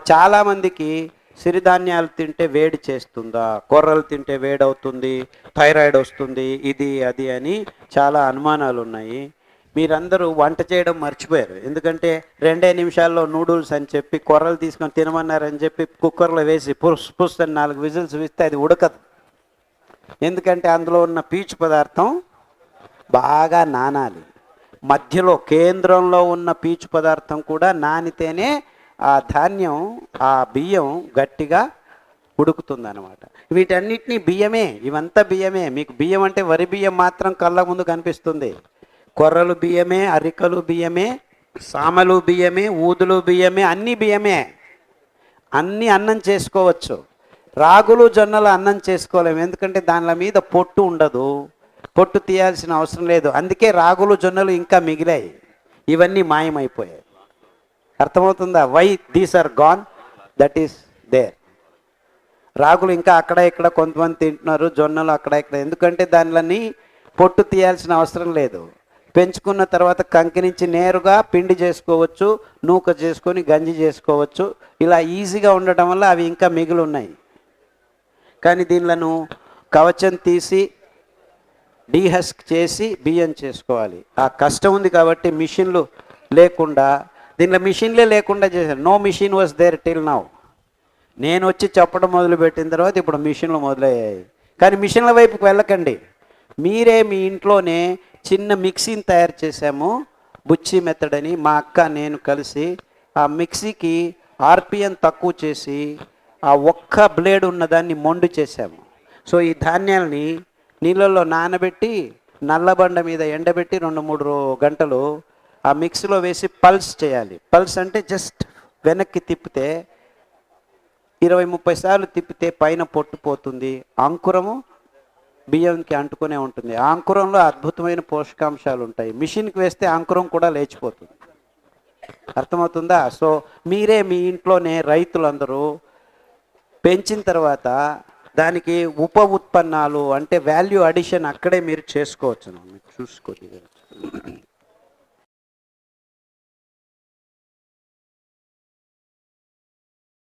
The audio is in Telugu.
చాలామందికి సిరిధాన్యాలు తింటే వేడి చేస్తుందా, కొర్రలు తింటే వేడవుతుంది, థైరాయిడ్ వస్తుంది, ఇది అది అని చాలా అనుమానాలు ఉన్నాయి. మీరందరూ వంట చేయడం మర్చిపోయారు. ఎందుకంటే 2 నిమిషాల్లో నూడిల్స్ అని చెప్పి కొర్రలు తీసుకొని తినమన్నారని చెప్పి కుక్కర్లో వేసి పుస్ అని 4 విజిల్స్ వేస్తే అది ఉడకదు. ఎందుకంటే అందులో ఉన్న పీచు పదార్థం బాగా నానాలి. మధ్యలో కేంద్రంలో ఉన్న పీచు పదార్థం కూడా నానితేనే ఆ ధాన్యం, ఆ బియ్యం గట్టిగా ఉడుకుతుంది అనమాట. వీటన్నిటినీ బియ్యమే, ఇవంతా బియ్యమే. మీకు బియ్యం అంటే వరి బియ్యం మాత్రం కళ్ళ ముందు కనిపిస్తుంది. కొర్రలు బియ్యమే, అరికలు బియ్యమే, సామలు బియ్యమే, ఊదులు బియ్యమే, అన్నీ బియ్యమే. అన్నీ అన్నం చేసుకోవచ్చు. రాగులు జొన్నలు అన్నం చేసుకోలేము, ఎందుకంటే దానిల మీద పొట్టు ఉండదు, పొట్టు తీయాల్సిన అవసరం లేదు. అందుకే రాగులు జొన్నలు ఇంకా మిగిలాయి, ఇవన్నీ మాయమైపోయాయి. అర్థమవుతుందా? Why these are gone, that is there. రాగులు ఇంకా అక్కడ ఇక్కడ కొంతమంది తింటున్నారు, జొన్నలు అక్కడ ఇక్కడ, ఎందుకంటే దానిలని పొట్టు తీయాల్సిన అవసరం లేదు. పెంచుకున్న తర్వాత కంకి నుంచి నేరుగా పిండి చేసుకోవచ్చు, నూక చేసుకొని గంజి చేసుకోవచ్చు. ఇలా ఈజీగా ఉండటం వల్ల అవి ఇంకా మిగిలి ఉన్నాయి. కానీ దీనిలను కవచం తీసి డీహస్క్ చేసి బియ్యం చేసుకోవాలి. ఆ కష్టం ఉంది కాబట్టి మిషన్లు లేకుండా, దీనిలో మిషన్లే లేకుండా చేశారు. No mission was there till now. నేను వచ్చి చెప్పడం మొదలుపెట్టిన తర్వాత ఇప్పుడు మిషన్లు మొదలయ్యాయి. కానీ మిషన్ల వైపుకి వెళ్ళకండి. మీరే మీ ఇంట్లోనే చిన్న మిక్సీని తయారు చేశాము, బుచ్చి మెథడ్ అని. మా అక్క నేను కలిసి ఆ మిక్సీకి ఆర్పిఎం తక్కువ చేసి ఆ ఒక్క బ్లేడ్ ఉన్నదాన్ని మొండు చేశాము. సో ఈ ధాన్యాలని నీళ్ళల్లో నానబెట్టి నల్లబండ మీద ఎండబెట్టి 2-3 గంటలు ఆ మిక్సీలో వేసి పల్స్ చేయాలి. పల్స్ అంటే జస్ట్ వెనక్కి తిప్పితే 20-30 సార్లు తిప్పితే పైన పొట్టు పోతుంది. అంకురము బియ్యంకి అంటుకునే ఉంటుంది. ఆ అంకురంలో అద్భుతమైన పోషకాంశాలు ఉంటాయి. మిషన్కి వేస్తే అంకురం కూడా లేచిపోతుంది. అర్థమవుతుందా? సో మీరే మీ ఇంట్లోనే రైతులందరూ పెంచిన తర్వాత దానికి ఉప ఉత్పన్నాలు అంటే వాల్యూ అడిషన్ అక్కడే మీరు చేసుకోవచ్చు. చూసుకోండి.